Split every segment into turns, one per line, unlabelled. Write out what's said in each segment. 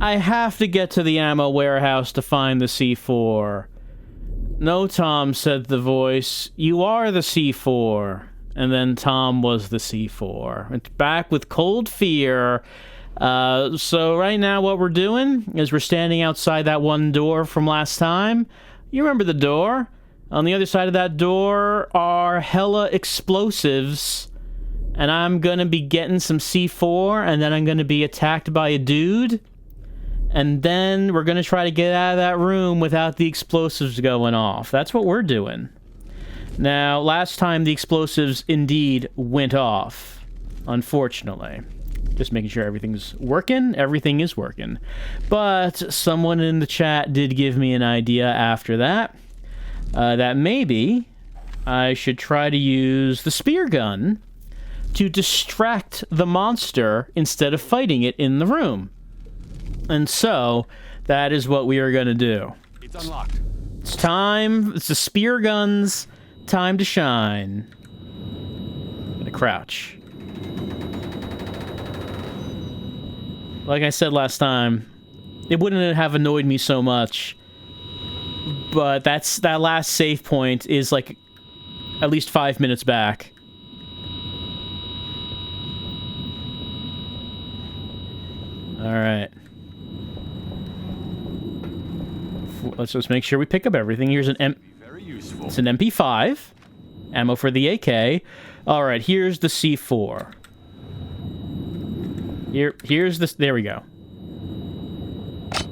I have to get to the ammo warehouse to find the C4. No, Tom, said the voice. You are the C4. And then Tom was the C4. It's back with cold fear. So right now what we're doing is we're standing outside that one door from last time. You remember the door? On the other side of that door are hella explosives. And I'm gonna be getting some C4, and then I'm gonna be attacked by a dude. And then we're gonna try to get out of that room without the explosives going off. That's what we're doing. Now, last time the explosives indeed went off, unfortunately. Just making sure everything's working. Everything is working. But someone in the chat did give me an idea after that, that maybe I should try to use the spear gun to distract the monster instead of fighting it in the room. And so, that is what we are going to do.
It's unlocked.
It's time. It's the spear gun's time to shine. I'm gonna crouch. Like I said last time, it wouldn't have annoyed me so much, but that last save point is like at least 5 minutes back. All right. Let's just make sure we pick up everything. Here's an it's an MP5. Ammo for the AK. Alright, here's the C4. Here's this. There we go.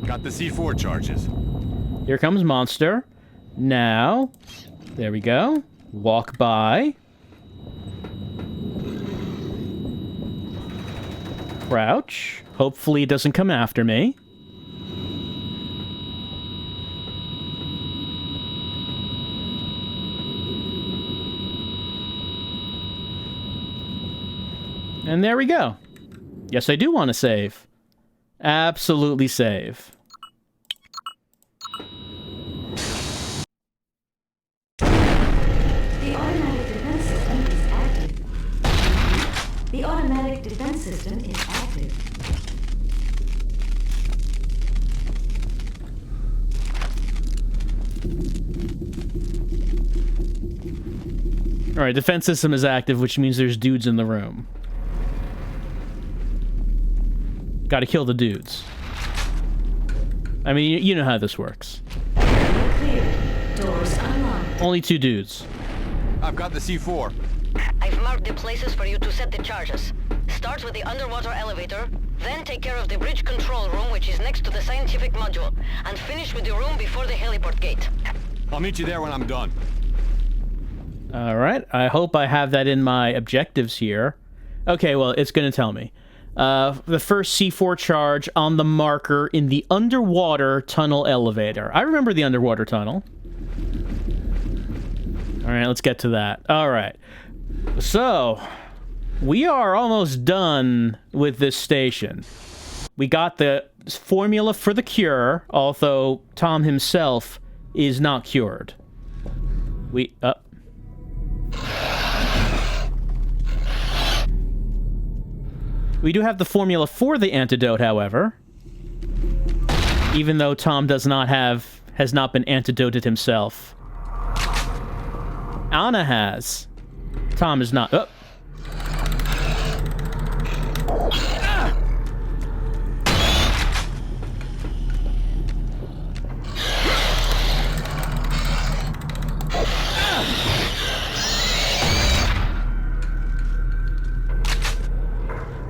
Got the C4 charges.
Here comes monster. Now, there we go. Walk by. Crouch. Hopefully it doesn't come after me. And there we go. Yes, I do want to save. Absolutely save.
The automatic defense system is active. The automatic defense system is active.
Alright, defense system is active, which means there's dudes in the room. Gotta kill the dudes. I mean, you know how this works.
Clear. Doors unlocked.
Only 2 dudes.
I've got the C4.
I've marked the places for you to set the charges. Start with the underwater elevator, then take care of the bridge control room, which is next to the scientific module, and finish with the room before the heliport gate.
I'll meet you there when I'm done.
Alright, I hope I have that in my objectives here. Okay, well, it's gonna tell me. The first C4 charge on the marker in the underwater tunnel elevator. I remember the underwater tunnel. Alright, let's get to that. Alright. So, we are almost done with this station. We got the formula for the cure, although Tom himself is not cured. We do have the formula for the antidote, however. Even though Tom has not been antidoted himself. Anna has. Tom is not. Oh.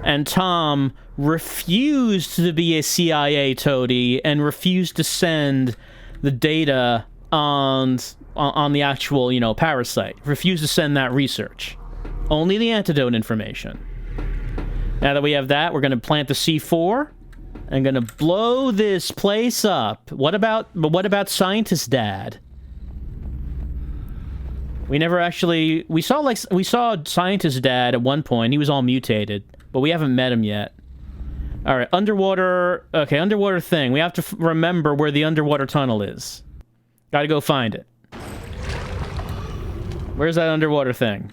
And Tom refused to be a CIA toady and refused to send the data on the actual, parasite. Refused to send that research. Only the antidote information. Now that we have that, we're going to plant the C4 and going to blow this place up. What about Scientist Dad? We never actually... We saw Scientist Dad at one point. He was all mutated. But we haven't met him yet. Alright, underwater... Okay, underwater thing. We have to remember where the underwater tunnel is. Gotta go find it. Where's that underwater thing?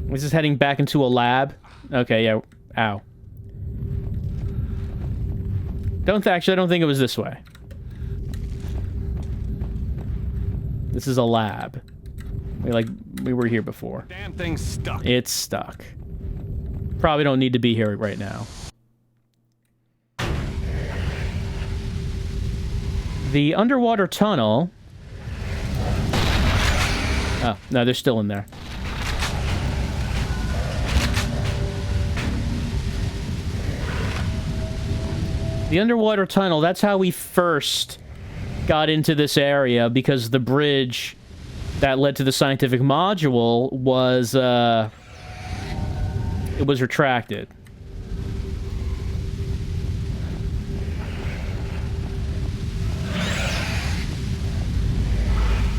Is this heading back into a lab? Okay, yeah. Ow. Actually, I don't think it was this way. This is a lab. We were here before.
Damn thing's stuck.
It's stuck. Probably don't need to be here right now. The underwater tunnel... Oh, no, they're still in there. The underwater tunnel, that's how we first got into this area, because the bridge that led to the scientific module was, it was retracted.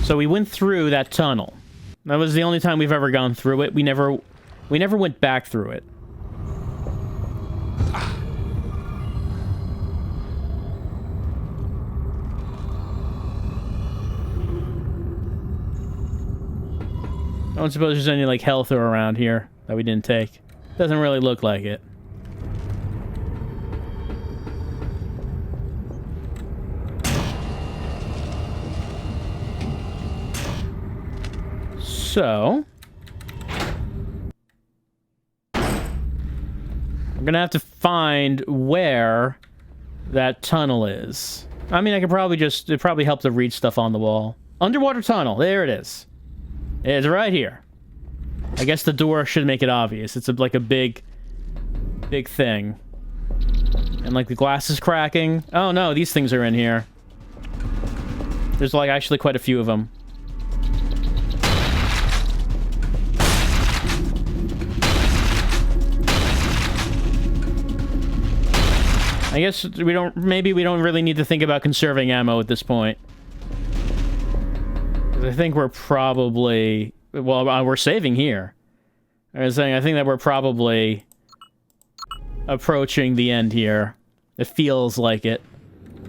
So we went through that tunnel. That was the only time we've ever gone through it. We never went back through it. I don't suppose there's any, like, health around here that we didn't take. Doesn't really look like it. So... I'm gonna have to find where that tunnel is. I mean, I could probably just... It'd probably help to read stuff on the wall. Underwater tunnel. There it is. It's right here. I guess the door should make it obvious. It's like a big thing. And like the glass is cracking. Oh no, these things are in here. There's like actually quite a few of them. I guess maybe we don't really need to think about conserving ammo at this point. I think we're probably... Well, we're saving here. I was saying, I think that we're probably approaching the end here. It feels like it.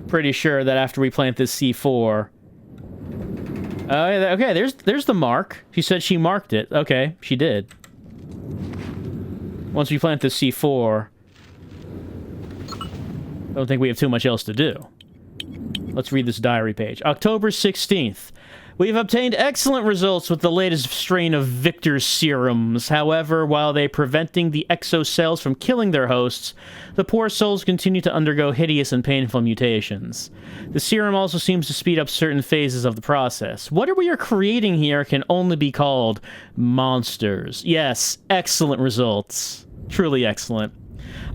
Pretty sure that after we plant this C4... okay, there's the mark. She said she marked it. Okay, she did. Once we plant this C4... I don't think we have too much else to do. Let's read this diary page. October 16th. We have obtained excellent results with the latest strain of Victor's serums. However, while they preventing the exocells from killing their hosts, the poor souls continue to undergo hideous and painful mutations. The serum also seems to speed up certain phases of the process. Whatever we are creating here can only be called monsters. Yes, excellent results. Truly excellent.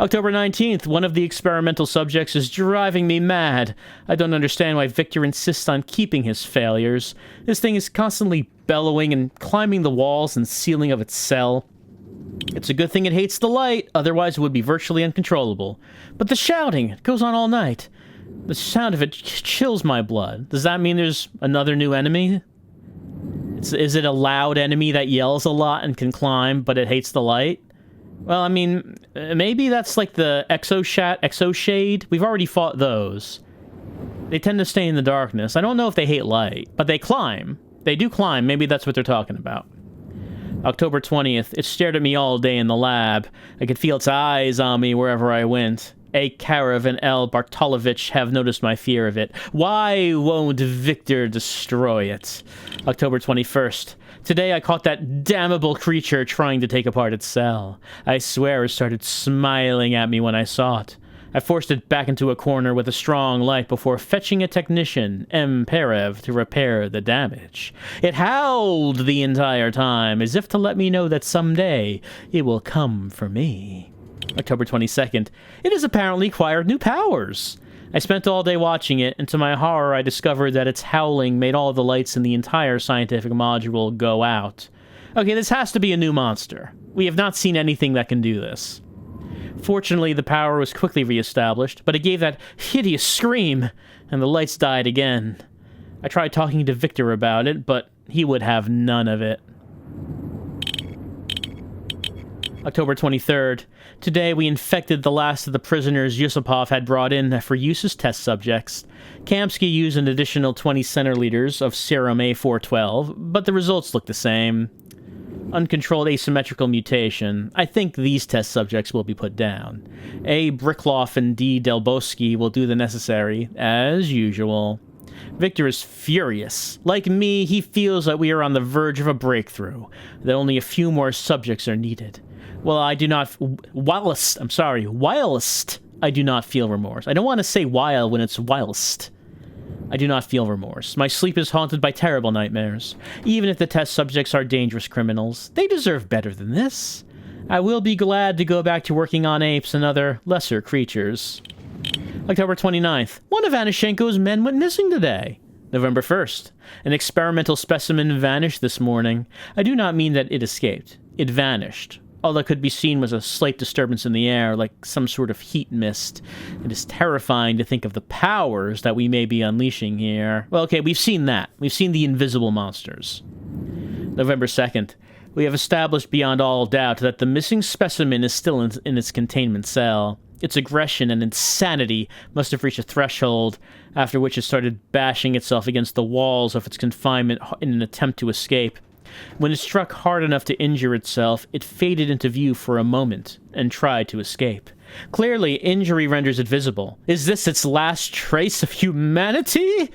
October 19th, one of the experimental subjects is driving me mad. I don't understand why Victor insists on keeping his failures. This thing is constantly bellowing and climbing the walls and ceiling of its cell. It's a good thing it hates the light, otherwise it would be virtually uncontrollable. But the shouting, it goes on all night. The sound of it chills my blood. Does that mean there's another new enemy? Is it a loud enemy that yells a lot and can climb, but it hates the light? Well, I mean, maybe that's like the Exoshade. We've already fought those. They tend to stay in the darkness. I don't know if they hate light, but they climb. They do climb. Maybe that's what they're talking about. October 20th. It stared at me all day in the lab. I could feel its eyes on me wherever I went. A. Karev and L. Bartolovich have noticed my fear of it. Why won't Victor destroy it? October 21st. Today I caught that damnable creature trying to take apart its cell. I swear it started smiling at me when I saw it. I forced it back into a corner with a strong light before fetching a technician, M. Perev, to repair the damage. It howled the entire time, as if to let me know that someday it will come for me. October 22nd. It has apparently acquired new powers. I spent all day watching it, and to my horror I discovered that its howling made all the lights in the entire scientific module go out. Okay, this has to be a new monster. We have not seen anything that can do this. Fortunately, the power was quickly re-established, but it gave that hideous scream, and the lights died again. I tried talking to Victor about it, but he would have none of it. October 23rd. Today, we infected the last of the prisoners Yusupov had brought in for use as test subjects. Kamski used an additional 20 centiliters of serum A412, but the results look the same. uncontrolled asymmetrical mutation. I think these test subjects will be put down. A. Brickloff and D. Delboski will do the necessary, as usual. Victor is furious. Like me, he feels that we are on the verge of a breakthrough, that only a few more subjects are needed. Well, I do not... whilst I do not feel remorse. I don't want to say while when it's whilst. I do not feel remorse. My sleep is haunted by terrible nightmares. Even if the test subjects are dangerous criminals, they deserve better than this. I will be glad to go back to working on apes and other lesser creatures. October 29th. One of Anashenko's men went missing today. November 1st. An experimental specimen vanished this morning. I do not mean that it escaped. It vanished. All that could be seen was a slight disturbance in the air, like some sort of heat mist. It is terrifying to think of the powers that we may be unleashing here. Well, okay, we've seen that. We've seen the invisible monsters. November 2nd. We have established beyond all doubt that the missing specimen is still in its containment cell. Its aggression and insanity must have reached a threshold, after which it started bashing itself against the walls of its confinement in an attempt to escape. When it struck hard enough to injure itself, it faded into view for a moment and tried to escape. Clearly, injury renders it visible. Is this its last trace of humanity?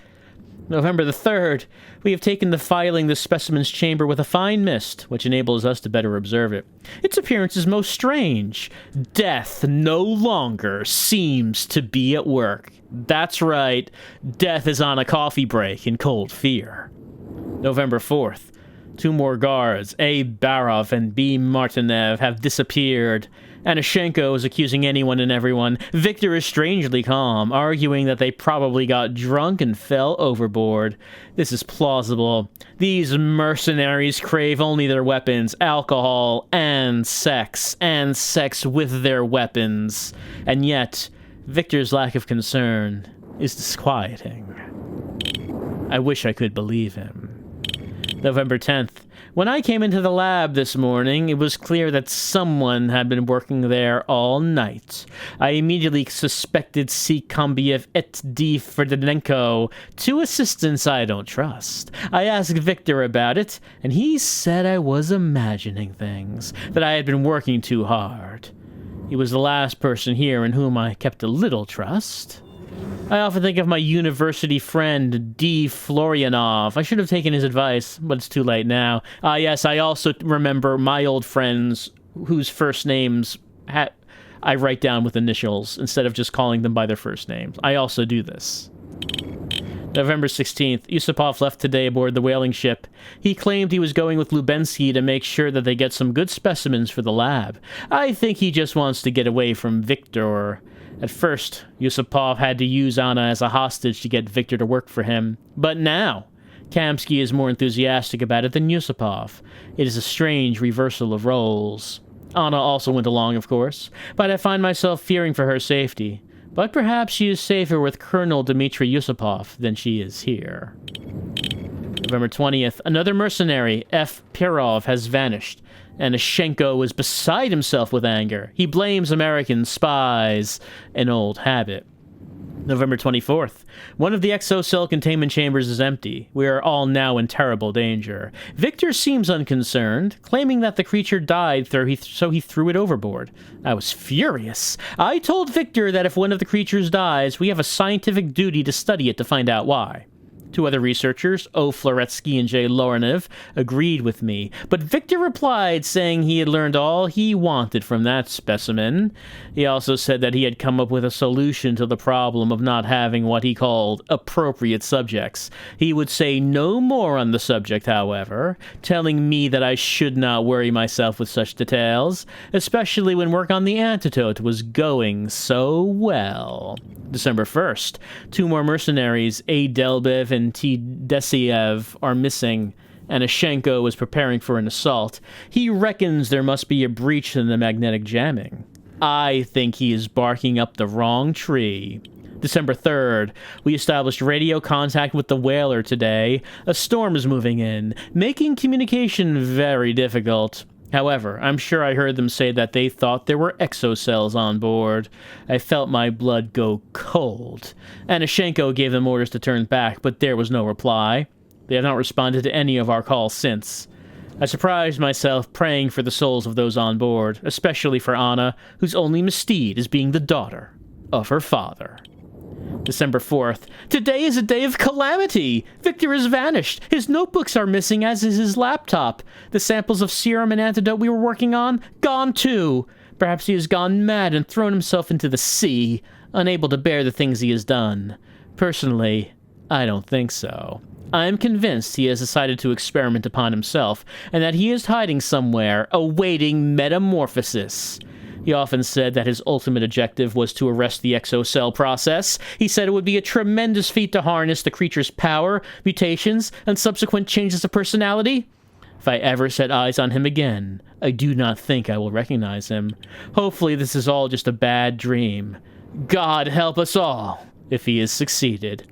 November the 3rd. We have taken to filing the specimen's chamber with a fine mist, which enables us to better observe it. Its appearance is most strange. Death no longer seems to be at work. That's right. Death is on a coffee break in cold fear. November 4th. 2 more guards, A. Barov and B. Martinev, have disappeared. Anashenko is accusing anyone and everyone. Victor is strangely calm, arguing that they probably got drunk and fell overboard. This is plausible. These mercenaries crave only their weapons, alcohol, and sex with their weapons. And yet, Victor's lack of concern is disquieting. I wish I could believe him. November 10th. When I came into the lab this morning, it was clear that someone had been working there all night. I immediately suspected C. Kombiev et D. Ferdinenko, 2 assistants I don't trust. I asked Victor about it, and he said I was imagining things, that I had been working too hard. He was the last person here in whom I kept a little trust. I often think of my university friend, D. Florianov. I should have taken his advice, but it's too late now. Yes, I also remember my old friends whose first names I write down with initials instead of just calling them by their first names. I also do this. November 16th. Yusupov left today aboard the whaling ship. He claimed he was going with Lubensky to make sure that they get some good specimens for the lab. I think he just wants to get away from Victor. At first, Yusupov had to use Anna as a hostage to get Victor to work for him. But now, Kamski is more enthusiastic about it than Yusupov. It is a strange reversal of roles. Anna also went along, of course, but I find myself fearing for her safety. But perhaps she is safer with Colonel Dmitry Yusupov than she is here. November 20th. Another mercenary, F. Pirov, has vanished. Anashenko is beside himself with anger. He blames American spies, an old habit. November 24th. One of the exocell containment chambers is empty. We are all now in terrible danger. Victor seems unconcerned, claiming that the creature died so he threw it overboard. I was furious. I told Victor that if one of the creatures dies, we have a scientific duty to study it to find out why. 2 other researchers, O. Floretsky and J. Lorenev, agreed with me, but Victor replied saying he had learned all he wanted from that specimen. He also said that he had come up with a solution to the problem of not having what he called appropriate subjects. He would say no more on the subject, however, telling me that I should not worry myself with such details, especially when work on the antidote was going so well. December 1st. 2 more mercenaries, A. Delbev and T. Desiev, are missing. Anashenko is preparing for an assault. He reckons there must be a breach in the magnetic jamming. I think he is barking up the wrong tree. December 3rd. We established radio contact with the whaler today. A storm is moving in, making communication very difficult. However, I'm sure I heard them say that they thought there were exocells on board. I felt my blood go cold. Anashenko gave them orders to turn back, but there was no reply. They have not responded to any of our calls since. I surprised myself praying for the souls of those on board, especially for Anna, whose only misdeed is being the daughter of her father. December 4th. Today is a day of calamity! Victor has vanished. His notebooks are missing, as is his laptop. The samples of serum and antidote we were working on, gone too. Perhaps he has gone mad and thrown himself into the sea, unable to bear the things he has done. Personally, I don't think so. I am convinced he has decided to experiment upon himself, and that he is hiding somewhere, awaiting metamorphosis. He often said that his ultimate objective was to arrest the exocell process. He said it would be a tremendous feat to harness the creature's power, mutations, and subsequent changes of personality. If I ever set eyes on him again, I do not think I will recognize him. Hopefully this is all just a bad dream. God help us all, if he has succeeded.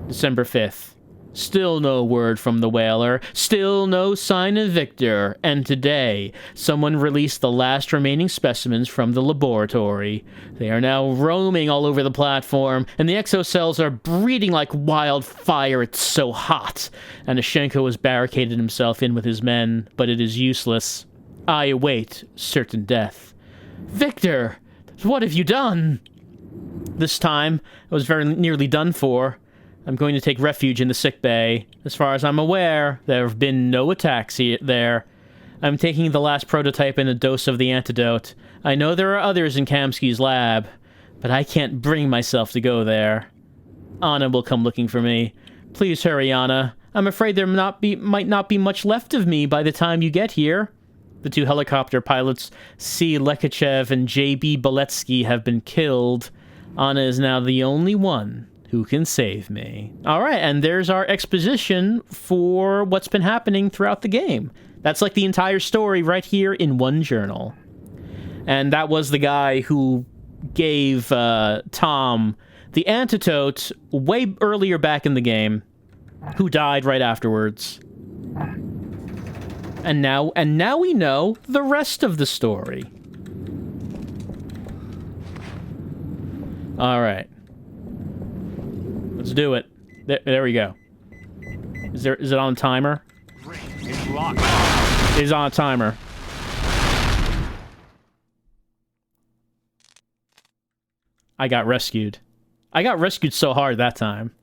December 5th. Still no word from the whaler, still no sign of Victor, and today, someone released the last remaining specimens from the laboratory. They are now roaming all over the platform, and the exocells are breeding like wildfire. It's so hot. Anashenko has barricaded himself in with his men, but it is useless. I await certain death. Victor! What have you done? This time, I was very nearly done for. I'm going to take refuge in the sick bay. As far as I'm aware, there have been no attacks there. I'm taking the last prototype and a dose of the antidote. I know there are others in Kamski's lab, but I can't bring myself to go there. Anna will come looking for me. Please hurry, Anna. I'm afraid there might not be much left of me by the time you get here. The two helicopter pilots, C. Lekachev and J.B. Beletsky, have been killed. Anna is now the only one who can save me. All right, and there's our exposition for what's been happening throughout the game. That's like the entire story right here in one journal. And that was the guy who gave Tom the antidote way earlier back in the game, who died right afterwards. And now we know the rest of the story. All right. Let's do it. There we go. Is it on a timer?
It's locked.
It is on a timer. I got rescued. I got rescued so hard that time.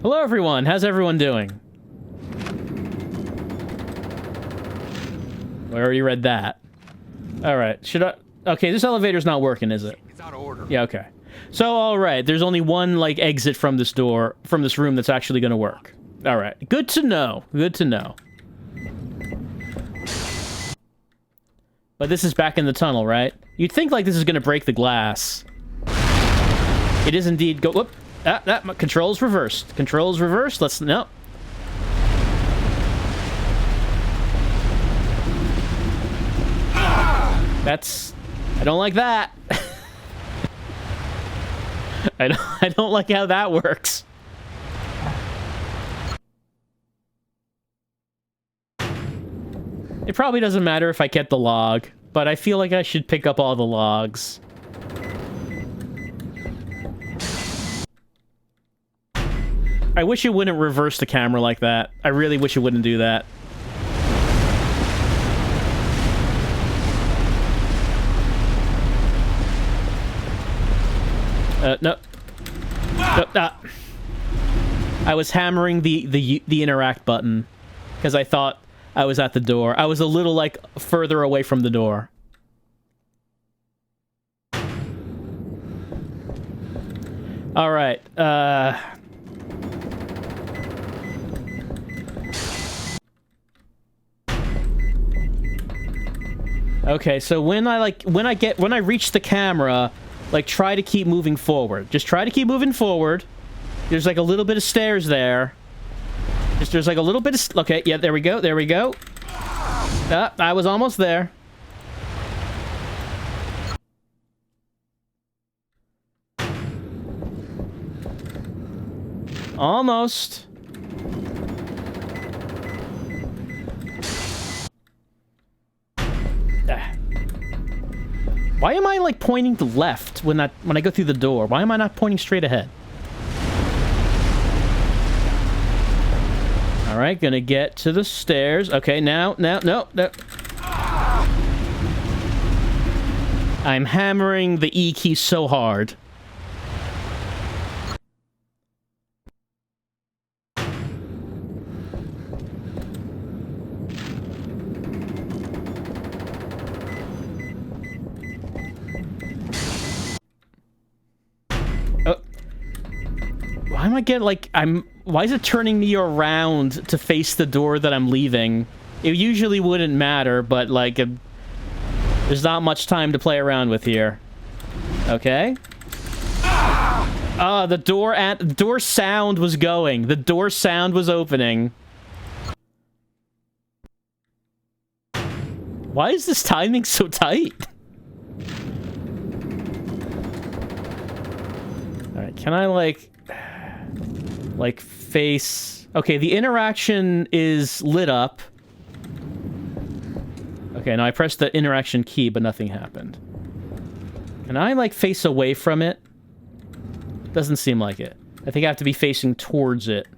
Hello, everyone. How's everyone doing? I already read that. All right. Should I... Okay, this elevator's not working, is it?
It's out of order.
Yeah, okay. So, all right, there's only one, like, exit from this door, from this room that's actually going to work. All right. Good to know. Good to know. But this is back in the tunnel, right? You'd think, like, this is going to break the glass. It is indeed... Whoop. Controls reversed. Controls reversed. Let's... No. That's... I don't like that. I don't like how that works. It probably doesn't matter if I get the log, but I feel like I should pick up all the logs. I wish it wouldn't reverse the camera like that. I really wish it wouldn't do that. No. No, I was hammering the interact button because I thought I was at the door. I was a little, like, further away from the door. All right. Okay, so when I reach the camera, like, try to keep moving forward. Just try to keep moving forward. There's, like, a little bit of stairs there. There's, like, a little bit of... Okay, yeah, there we go, there we go. I was almost there. Almost. Why am I, like, pointing to left when I go through the door? Why am I not pointing straight ahead? Alright, gonna get to the stairs. Okay, now, no. I'm hammering the E key so hard. Why am I getting, like, why is it turning me around to face the door that I'm leaving? It usually wouldn't matter, but, like, there's not much time to play around with here. Okay. The door sound was going. The door sound was opening. Why is this timing so tight? Alright, can I, like, face... Okay, the interaction is lit up. Okay, now I pressed the interaction key, but nothing happened. Can I, like, face away from it? Doesn't seem like it. I think I have to be facing towards it.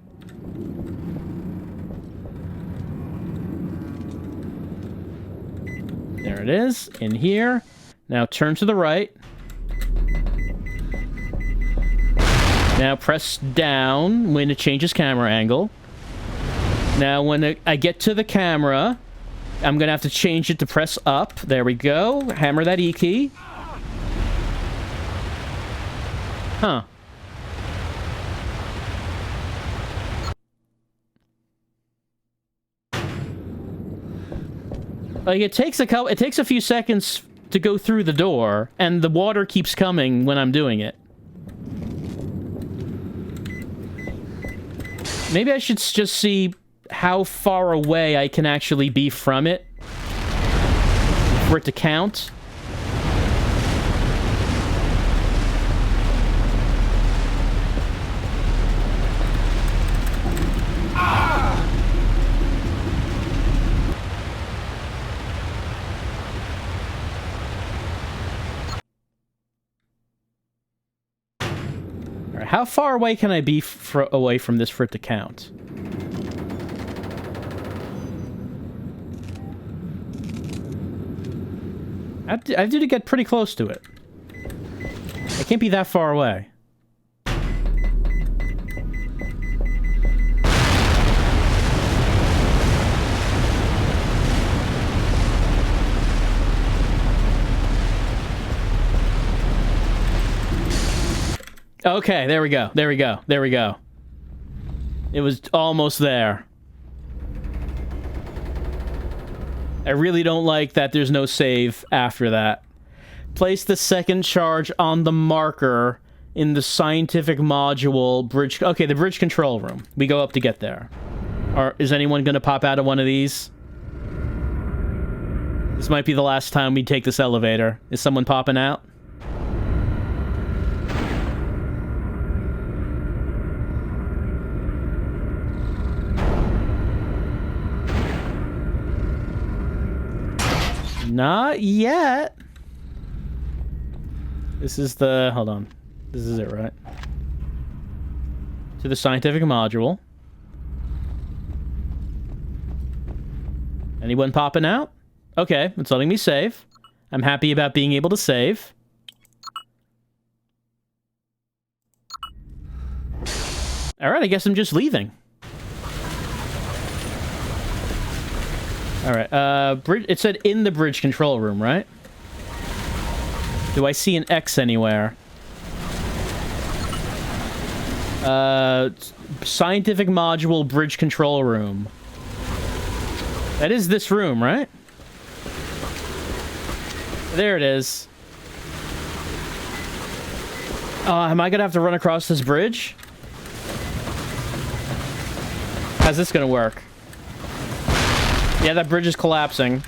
There it is, in here. Now turn to the right. Now press down when it changes camera angle. Now when I get to the camera, I'm gonna have to change it to press up. There we go. Hammer that E key. Huh. Like, it takes a few seconds to go through the door, and the water keeps coming when I'm doing it. Maybe I should just see how far away I can actually be from it for it to count. How far away can I be away from this for it to count? I have to get pretty close to it. I can't be that far away. Okay, there we go. There we go. There we go. It was almost there. I really don't like that there's no save after that. Place the second charge on the marker in the scientific module bridge... Okay, the bridge control room. We go up to get there. Is anyone going to pop out of one of these? This might be the last time we take this elevator. Is someone popping out? Not yet. This is the... Hold on. This is it, right? To the scientific module. Anyone popping out? Okay, it's letting me save. I'm happy about being able to save. Alright, I guess I'm just leaving. Alright, it said in the bridge control room, right? Do I see an X anywhere? Scientific module bridge control room. That is this room, right? There it is. Am I gonna have to run across this bridge? How's this gonna work? Yeah, that bridge is collapsing.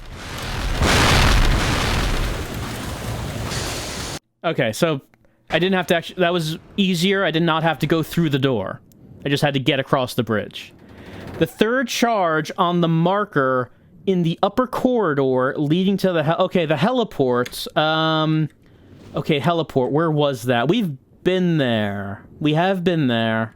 Okay, so I didn't have to actually... That was easier. I did not have to go through the door. I just had to get across the bridge. The third charge on the marker in the upper corridor leading to the... Okay, the heliport. Okay, heliport. Where was that? We've been there. We have been there.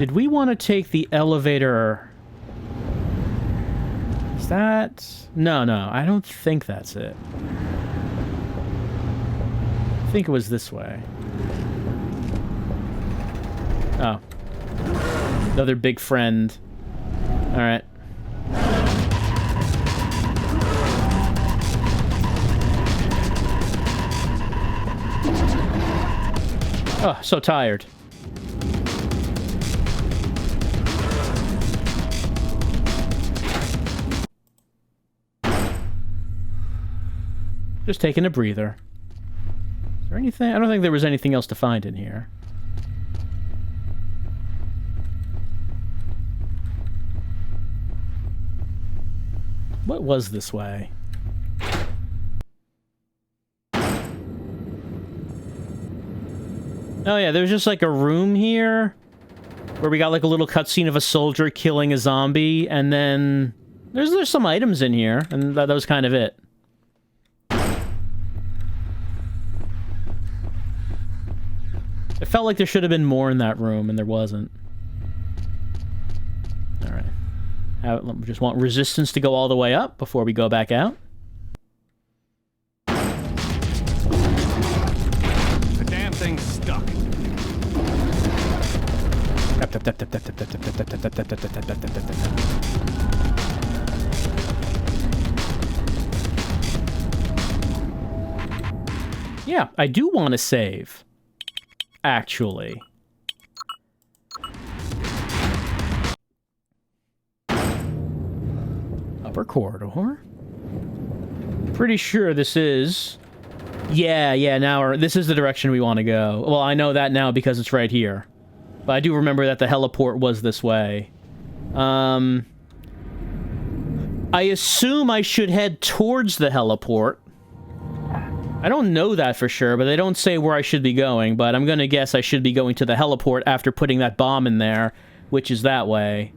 Did we want to take the elevator? Is that... No, I don't think that's it. I think it was this way. Oh. Another big friend. Alright. Oh, so tired. Just taking a breather. Is there anything? I don't think there was anything else to find in here. What was this way? Oh yeah, there's just like a room here where we got like a little cutscene of a soldier killing a zombie, and then there's some items in here, and that was kind of it. It felt like there should have been more in that room, and there wasn't. Alright. We just want resistance to go all the way up before we go back out.
The damn thing's stuck.
Yeah, I do want to save. Actually. Upper corridor. Pretty sure this is... Yeah, now this is the direction we want to go. Well, I know that now because it's right here. But I do remember that the heliport was this way. I assume I should head towards the heliport. I don't know that for sure, but they don't say where I should be going, but I'm gonna guess I should be going to the heliport after putting that bomb in there, which is that way.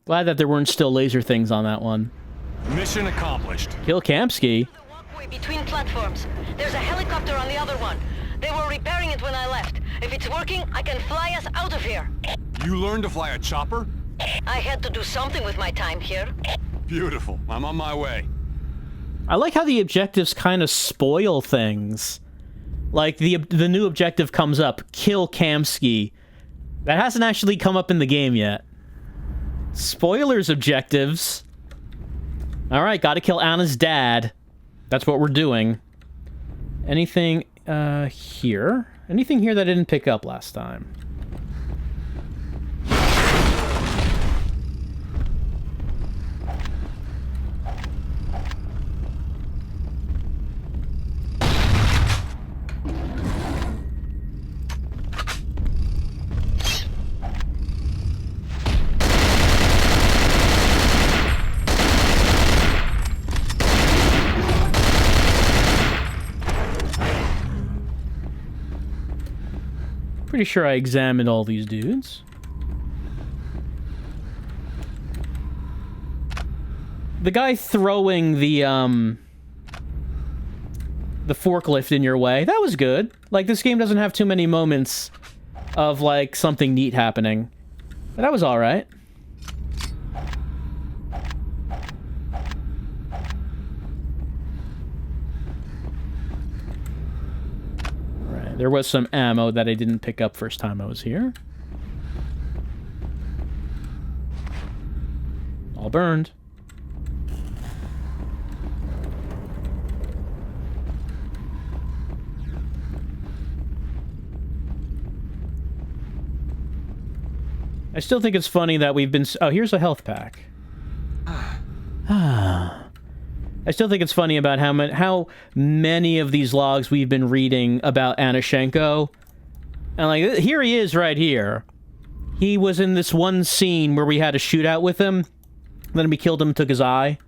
Glad that there weren't still laser things on that one.
Mission accomplished.
Kill Kamski.
Walkway between platforms. There's a helicopter on the other one. They were repairing it when I left. If it's working, I can fly us out of here.
You learned to fly a chopper?
I had to do something with my time here.
Beautiful. I'm on my way.
I like how the objectives kind of spoil things. Like, the new objective comes up, kill Kamski. That hasn't actually come up in the game yet. Spoilers objectives. Alright, gotta kill Anna's dad. That's what we're doing. Anything, here? Anything here that I didn't pick up last time? Pretty sure I examined all these dudes. The guy throwing the forklift in your way, that was good. Like, this game doesn't have too many moments of, like, something neat happening. But that was alright. There was some ammo that I didn't pick up first time I was here. All burned. I still think it's funny that we've been... Oh, here's a health pack. I still think it's funny about how many of these logs we've been reading about Anashenko. And, like, here he is right here. He was in this one scene where we had a shootout with him. Then we killed him, took his eye.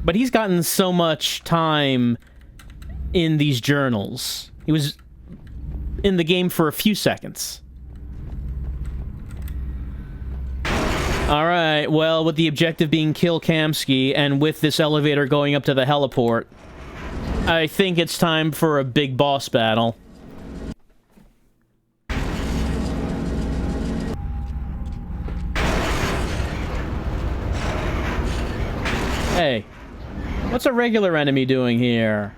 But he's gotten so much time in these journals. He was in the game for a few seconds. Alright, well, with the objective being kill Kamski, and with this elevator going up to the heliport, I think it's time for a big boss battle. Hey, what's a regular enemy doing here?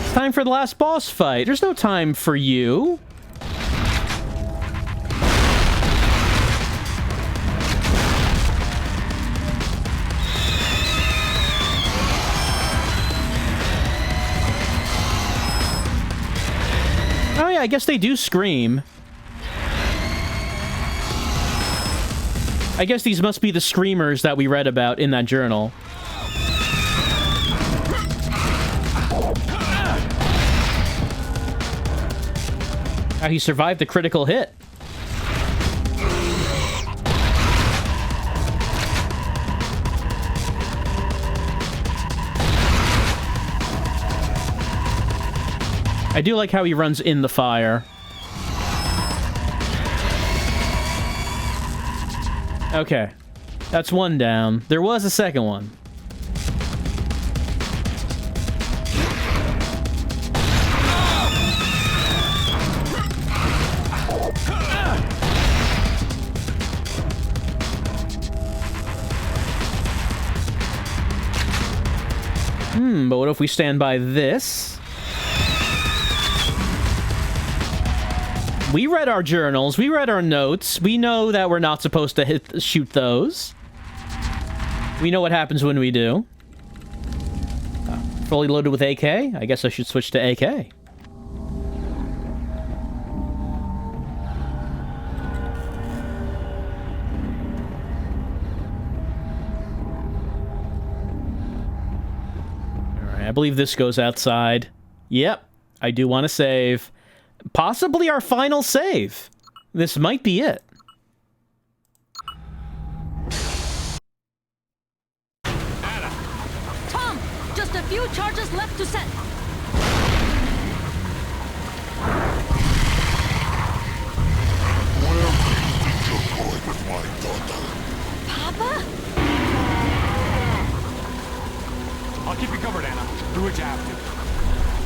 It's time for the last boss fight. There's no time for you. Oh yeah, I guess they do scream. I guess these must be the screamers that we read about in that journal. How he survived the critical hit. I do like how he runs in the fire. Okay. That's one down. There was a second one. But what if we stand by this? We read our journals, we read our notes, we know that we're not supposed to shoot those. We know what happens when we do. Fully loaded with AK? I guess I should switch to AK. I believe this goes outside. Yep, I do want to save. Possibly our final save. This might be it.
Anna!
Tom, just a few charges left to set. Papa?
I'll keep you covered, Anna. Do what you have to.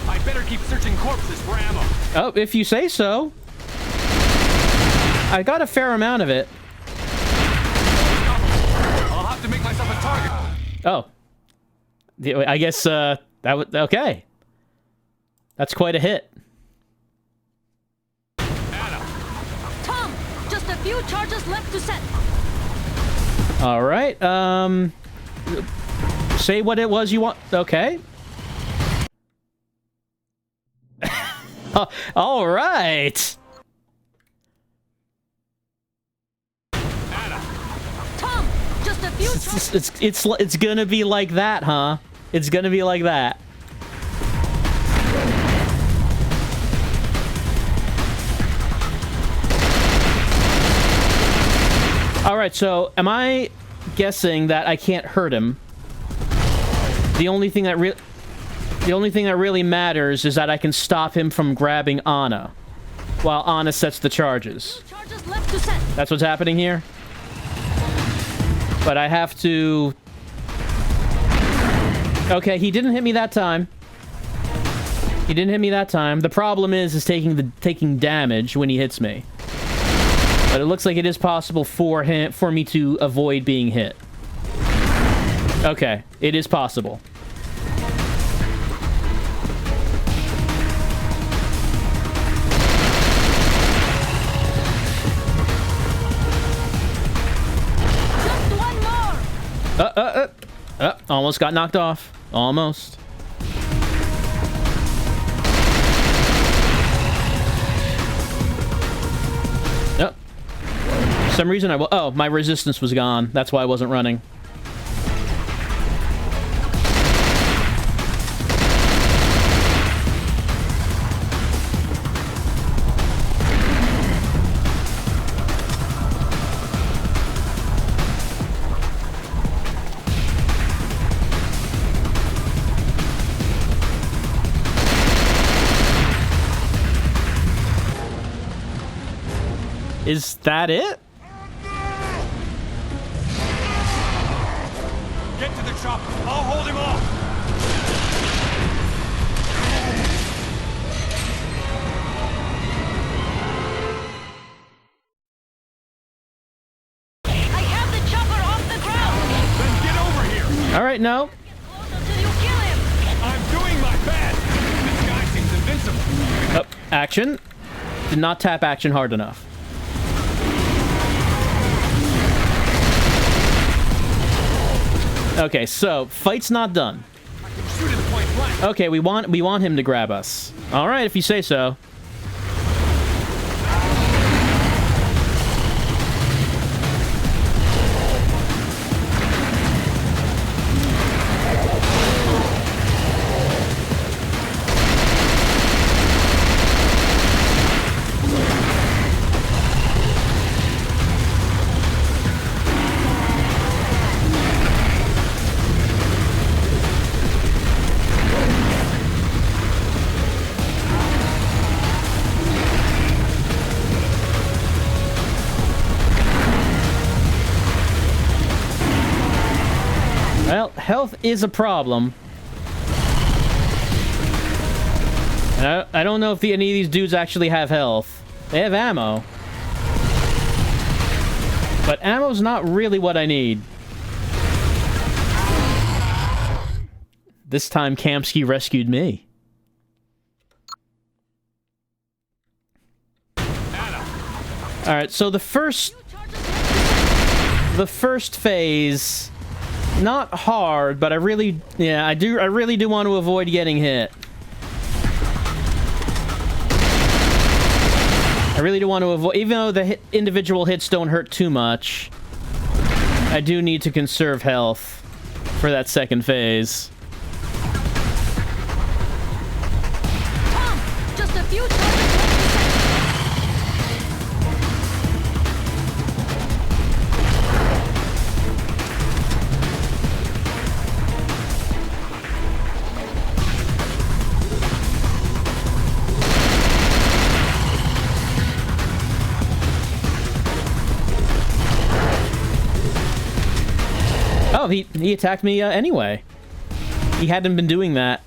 I better keep searching corpses for ammo.
Oh, if you say so. I got a fair amount of it.
I'll have to make myself a target.
Oh. I guess, that was... Okay. That's quite a hit.
Anna!
Tom, just a few charges left to set.
Alright, say what it was you want... Okay. Alright!
Anna!
Tom, just a few charges...
It's gonna be like that, huh? It's gonna be like that. Alright, so am I guessing that I can't hurt him? The only thing that really matters is that I can stop him from grabbing Anna while Anna sets the charges.
Charges left to set.
That's what's happening here? But I have to... Okay, he didn't hit me that time. He didn't hit me that time. The problem is taking damage when he hits me. But it looks like it is possible for me to avoid being hit. Okay, it is possible.
Just one more.
Almost got knocked off. Almost. Yep. For some reason oh, my resistance was gone. That's why I wasn't running. Is that it?
Get to the chopper. I'll hold him off.
I have the chopper off the ground!
Then get over here.
All right, no.
Get close until you kill him!
I'm doing my best. This guy seems invincible.
Oh, action. Did not tap action hard enough. Okay, so fight's not done.
I can shoot him point blank.
Okay, we want him to grab us. All right, if you say so. Well, health is a problem. And I don't know if any of these dudes actually have health. They have ammo. But ammo's not really what I need. This time, Kamski rescued me. Alright, so the first phase... Not hard, but I really do want to avoid getting hit. I really do want to avoid, even though the individual hits don't hurt too much, I do need to conserve health for that second phase.
Tom, just a few charges left to set.
Oh, he attacked me anyway. He hadn't been doing that.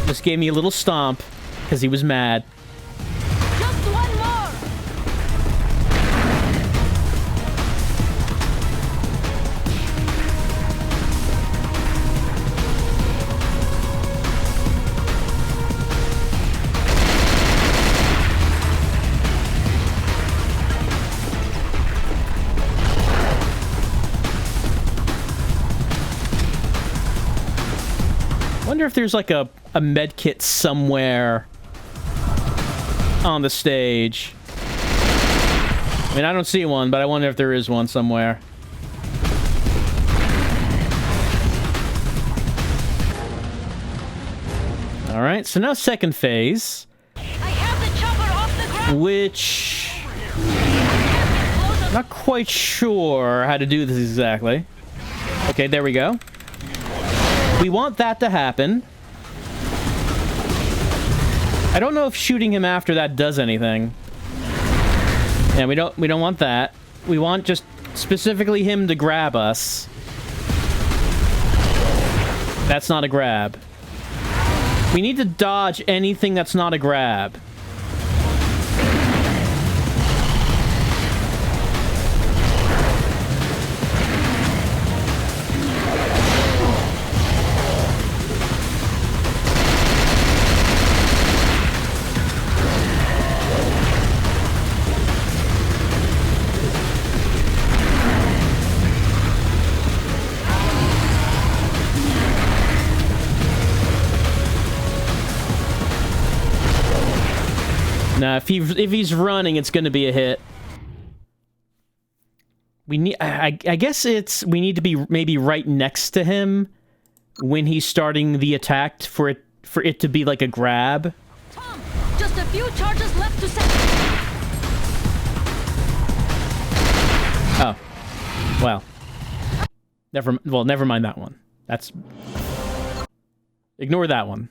Just gave me a little stomp because he was mad.
Just one more!
Wonder if there's like a med kit somewhere on the stage. I mean, I don't see one, but I wonder if there is one somewhere. Alright, so now second phase.
I have the chopper off the ground!
Which... not quite sure how to do this exactly. Okay, there we go. We want that to happen. I don't know if shooting him after that does anything. Yeah, we don't want that. We want just specifically him to grab us. That's not a grab. We need to dodge anything that's not a grab. Nah, if he's running, it's going to be a hit. We need. I guess we need to be maybe right next to him when he's starting the attack for it to be like a grab.
Tom, just a few charges left to set.
Oh, well, never mind that one. That's ignore that one.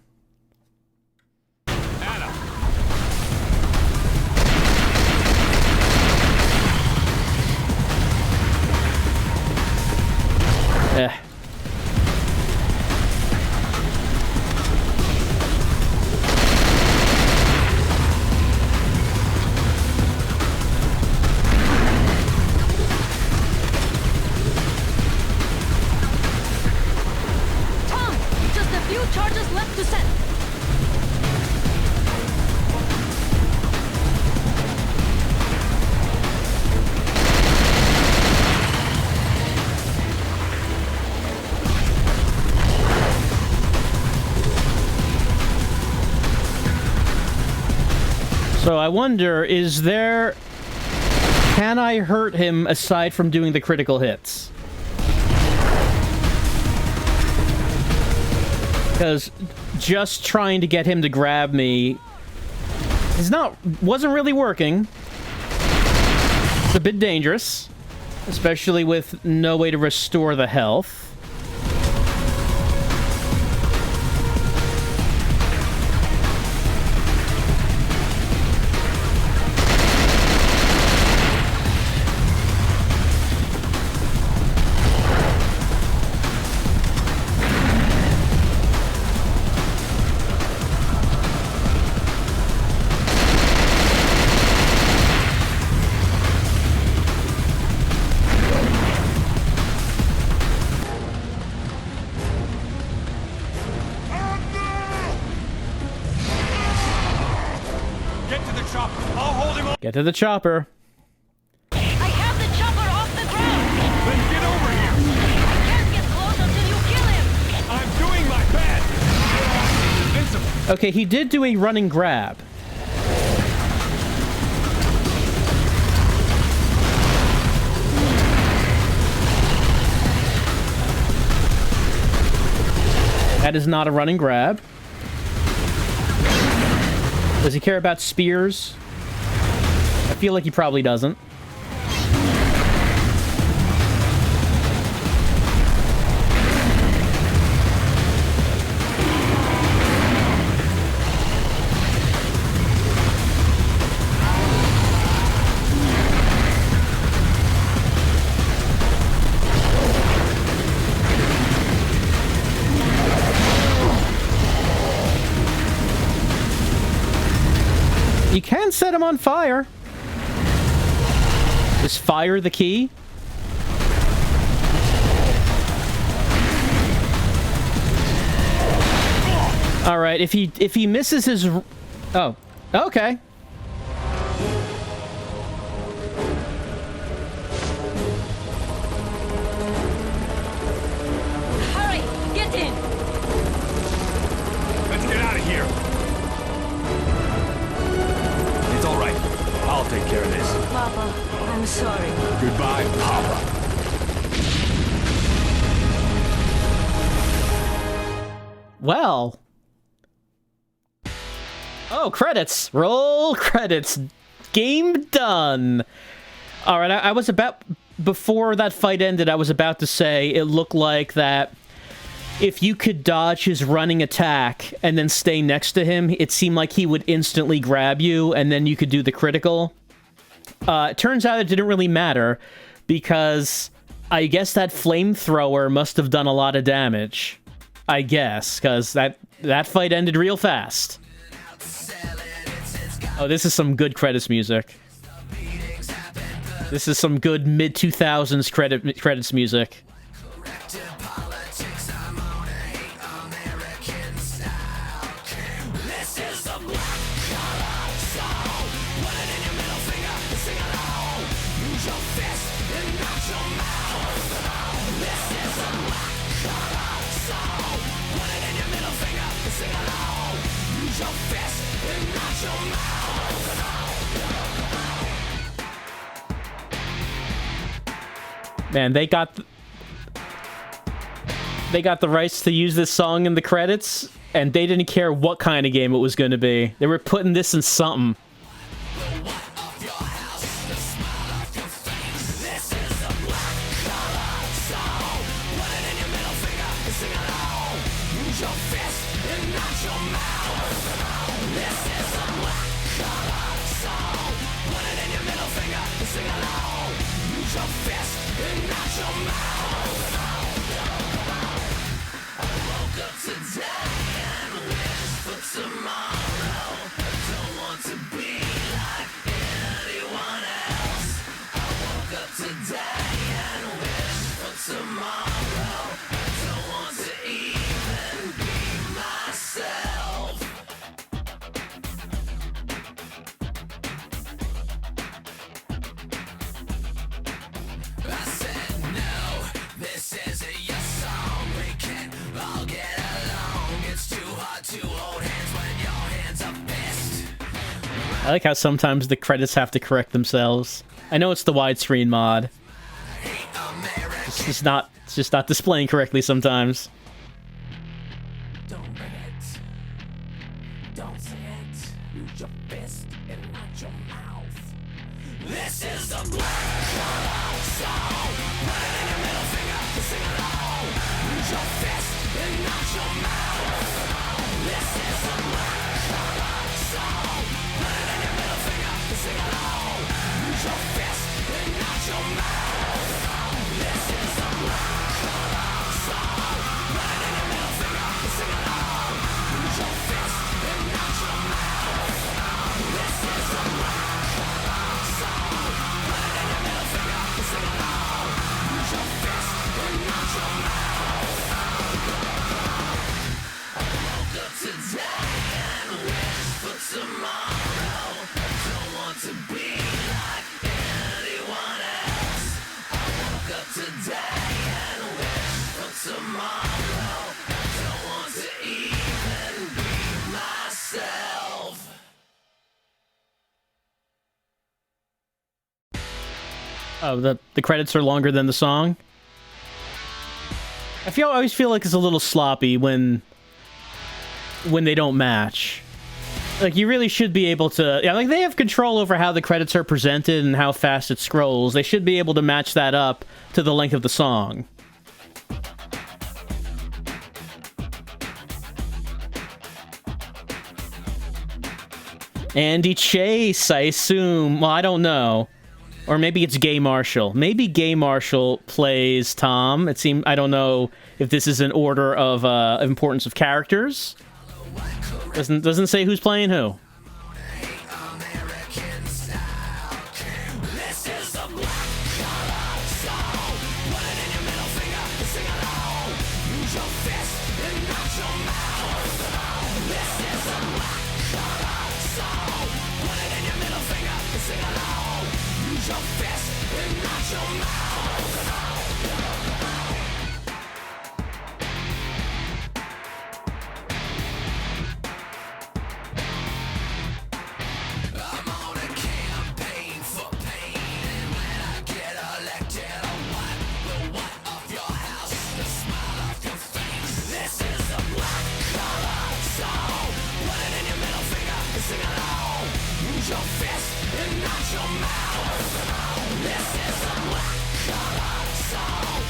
So I wonder, is there... Can I hurt him aside from doing the critical hits? Because just trying to get him to grab me wasn't really working. It's a bit dangerous, especially with no way to restore the health. Get to the chopper.
I have the chopper off the ground!
Then get over here!
I can't get close until you kill him!
I'm doing my best! Invincible!
Okay, he did do a running grab. That is not a running grab. Does he care about spears? I feel like he probably doesn't. You can set him on fire. Is fire the key? All right, if he misses his... Oh, okay.
Hurry! Get in!
Let's get out of here! It's all right. I'll take care of this.
Papa, I'm sorry.
Goodbye, Papa.
Well. Oh, credits. Roll credits. Game done. All right, I was about... Before that fight ended, I was about to say it looked like that if you could dodge his running attack and then stay next to him, it seemed like he would instantly grab you, and then you could do the critical. It turns out it didn't really matter, because I guess that flamethrower must have done a lot of damage. I guess, because that fight ended real fast. Oh, this is some good credits music. This is some good mid-2000s credits music. Man, they got the rights to use this song in the credits, and they didn't care what kind of game it was going to be. They were putting this in something.
Tomorrow, I don't want to be
I like how sometimes the credits have to correct themselves. I know it's the widescreen mod. It's just not displaying correctly sometimes.
Don't forget. Don't say it. Use your fist and not your mouth. This is the black collar song. Put it in your middle finger to sing along. Use your fist and not your mouth. This is the black collar song. Put it in your middle finger to sing along. Use your fist and not your mouth. This is the black collar song. Put it in your middle finger to sing along. Use your fist and not your mouth. This is the black collar song. Put it in your middle finger to sing along. Use your fist and not your mouth. I woke up today and wish for tomorrow. Don't want to be like anyone else. I woke up today and wish for tomorrow. Don't want to even be myself.
Oh, the credits are longer than the song? I always feel like it's a little sloppy when they don't match. Like, you really should be able to... Yeah, like, they have control over how the credits are presented and how fast it scrolls. They should be able to match that up to the length of the song. Andy Chase, I assume. Well, I don't know. Or maybe it's Gay Marshall. Maybe Gay Marshall plays Tom. It seems... I don't know if this is an order of importance of characters. Doesn't say who's playing who.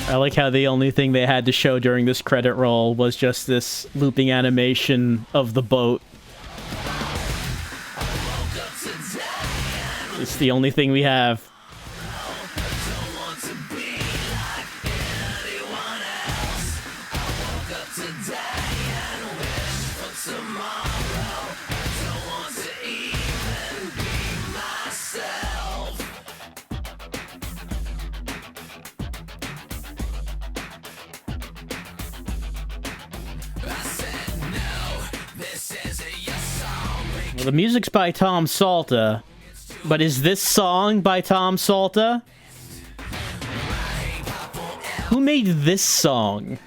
I like how the only thing they had to show during this credit roll was just this looping animation of the boat. It's the only thing we have. Well, the music's by Tom Salta, but is this song by Tom Salta? Who made this song?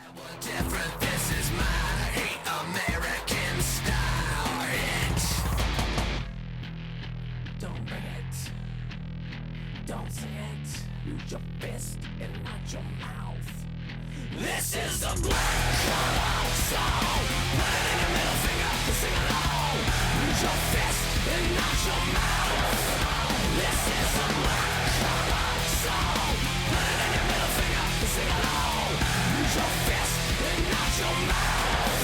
Don't say it. Use your fist and not your mouth. This is the black collar song. Put it in your middle finger to sing along. Use your fist and not your mouth. This is the black collar song. Put it in your middle finger to sing along. Use your fist and not your mouth.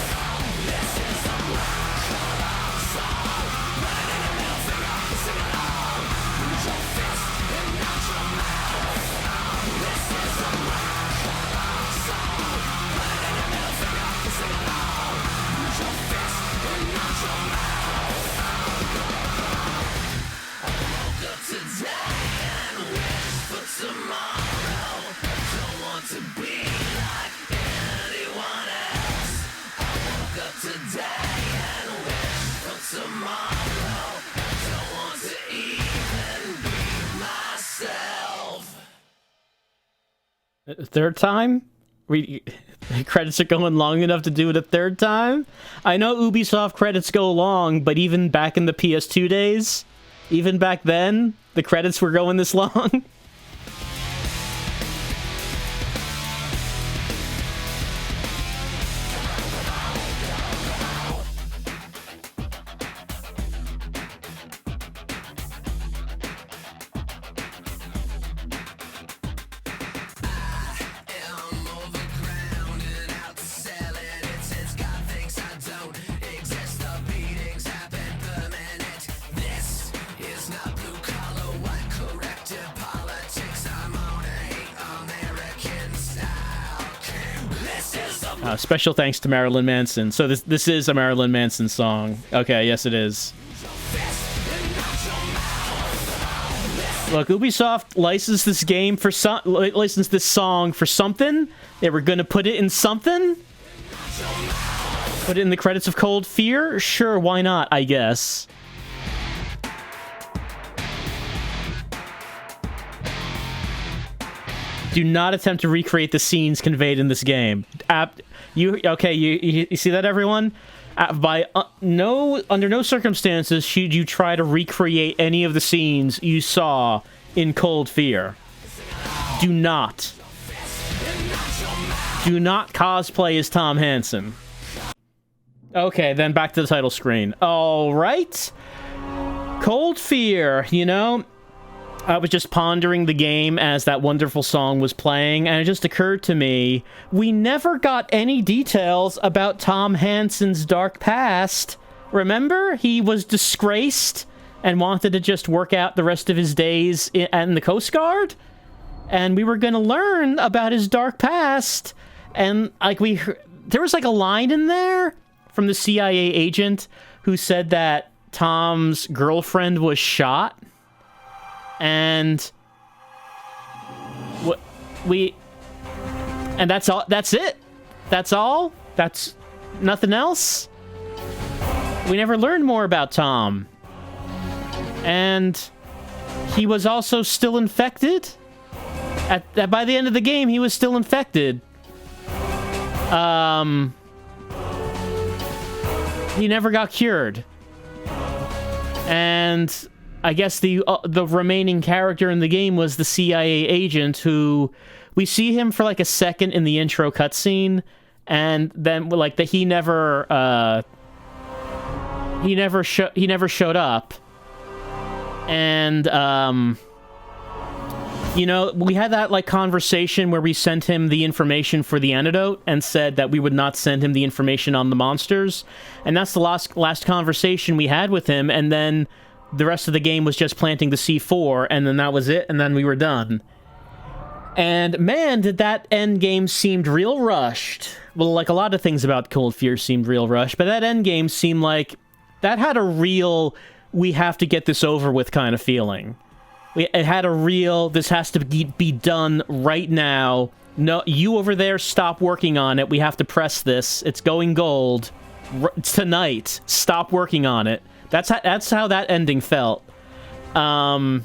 This is the black collar song. Put it in your middle finger to sing along. Use your fist and not your mouth. This is the black collar song. Put it in your middle finger to sing along. Use your fist and not your mouth. I woke up today and wish for tomorrow. Don't want to be like anyone else. I woke up today and wish for tomorrow. Don't want to even be myself.
Third time? Credits are going long enough to do it a third time? I know Ubisoft credits go long, but even back in the PS2 days, Even back then, the credits were going this long. Special thanks to Marilyn Manson. So this is a Marilyn Manson song. Okay, yes it is. Look, Ubisoft licensed this game for licensed this song for something. They were gonna put it in something. Put it in the credits of Cold Fear? Sure, why not, I guess. Do not attempt to recreate the scenes conveyed in this game. You see that, everyone? Under no circumstances should you try to recreate any of the scenes you saw in Cold Fear. Do not. Do not cosplay as Tom Hansen. Okay, then back to the title screen. All right. Cold Fear, you know, I was just pondering the game as that wonderful song was playing, and it just occurred to me, we never got any details about Tom Hansen's dark past. Remember? He was disgraced and wanted to just work out the rest of his days in the Coast Guard? And we were going to learn about his dark past, and there was like a line in there from the CIA agent who said that Tom's girlfriend was shot. And that's all. That's it. That's all. That's nothing else. We never learned more about Tom. And he was also still infected. By the end of the game, he was still infected. He never got cured. And I guess the remaining character in the game was the CIA agent, who we see him for like a second in the intro cutscene, and then like he never showed up. And you know, we had that like conversation where we sent him the information for the antidote and said that we would not send him the information on the monsters, and that's the last conversation we had with him. And then the rest of the game was just planting the C4, and then that was it, and then we were done. And man, did that end game seemed real rushed. Well, like a lot of things about Cold Fear seemed real rushed, but that end game seemed like that had a real, we have to get this over with kind of feeling. It had a real, this has to be done right now. No, you over there, stop working on it. We have to press this. It's going gold. Tonight. Stop working on it. That's how that ending felt. What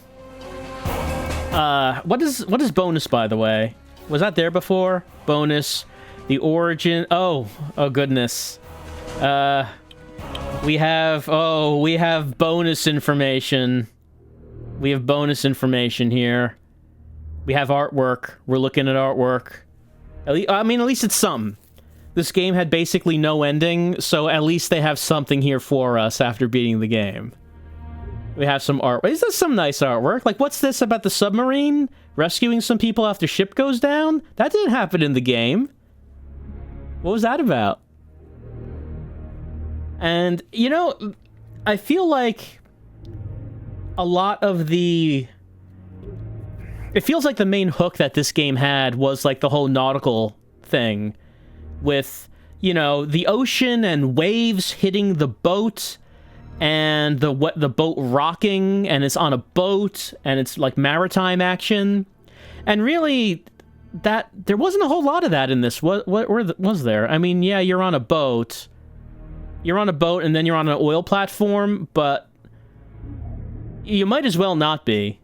is bonus, by the way? Was that there before? Bonus, the origin. Oh goodness. We have bonus information. We have bonus information here. We have artwork. We're looking at artwork. At least it's something. This game had basically no ending, so at least they have something here for us after beating the game. We have some art. Is this some nice artwork? Like, what's this about the submarine? Rescuing some people after ship goes down? That didn't happen in the game. What was that about? And, you know, I feel like a lot of the... It feels like the main hook that this game had was, like, the whole nautical thing. With, you know, the ocean and waves hitting the boat, and the boat rocking, and it's on a boat, and it's like maritime action. And really, there wasn't a whole lot of that in this. What was there? I mean, yeah, you're on a boat. You're on a boat, and then you're on an oil platform, but you might as well not be.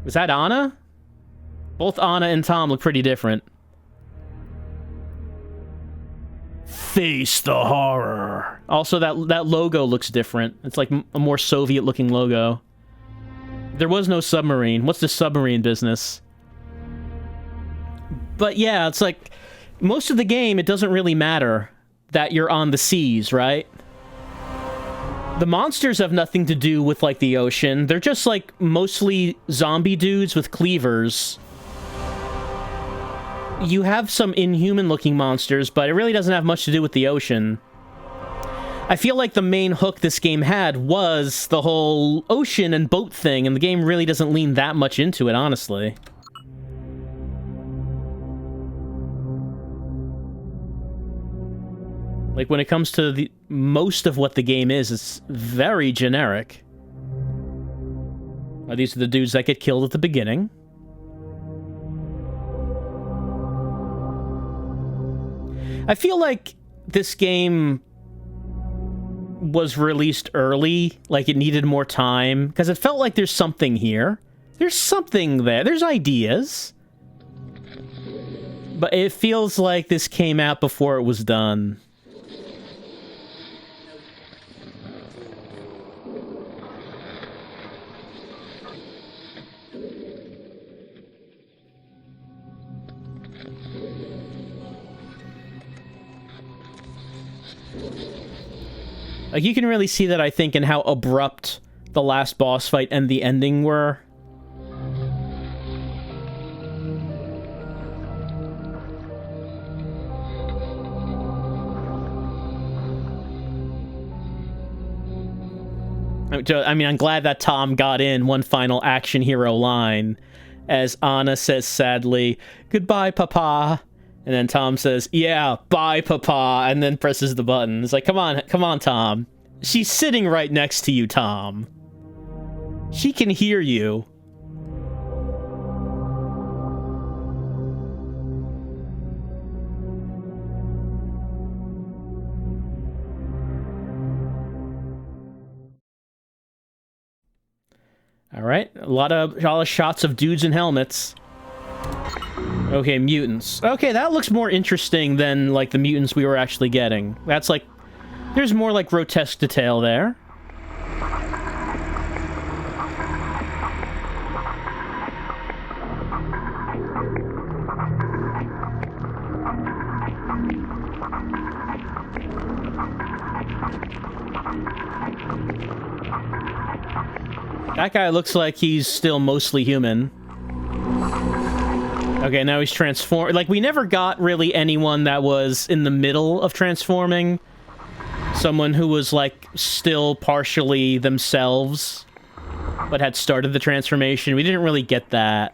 Was that Anna? Both Anna and Tom look pretty different. Face the horror. Also, that logo looks different. It's like a more Soviet-looking logo. There was no submarine. What's the submarine business? But yeah, it's like, most of the game, it doesn't really matter that you're on the seas, right? The monsters have nothing to do with, like, the ocean. They're just, like, mostly zombie dudes with cleavers. You have some inhuman-looking monsters, but it really doesn't have much to do with the ocean. I feel like the main hook this game had was the whole ocean and boat thing, and the game really doesn't lean that much into it, honestly. Like, when it comes to the most of what the game is, it's very generic. These are the dudes that get killed at the beginning. I feel like this game was released early, like it needed more time, because it felt like there's something here. There's something there. There's ideas. But it feels like this came out before it was done. Like, you can really see that, I think, in how abrupt the last boss fight and the ending were. I mean, I'm glad that Tom got in one final action hero line, as Anna says sadly, "Goodbye, Papa." And then Tom says, "Yeah, bye, Papa," and then presses the button. It's like, come on, Tom. She's sitting right next to you, Tom. She can hear you. All right, a lot of shots of dudes in helmets. Okay, mutants. Okay, that looks more interesting than, like, the mutants we were actually getting. That's, like... There's more, like, grotesque detail there. That guy looks like he's still mostly human. Okay, now he's transformed. Like, we never got really anyone that was in the middle of transforming. Someone who was, like, still partially themselves, but had started the transformation. We didn't really get that.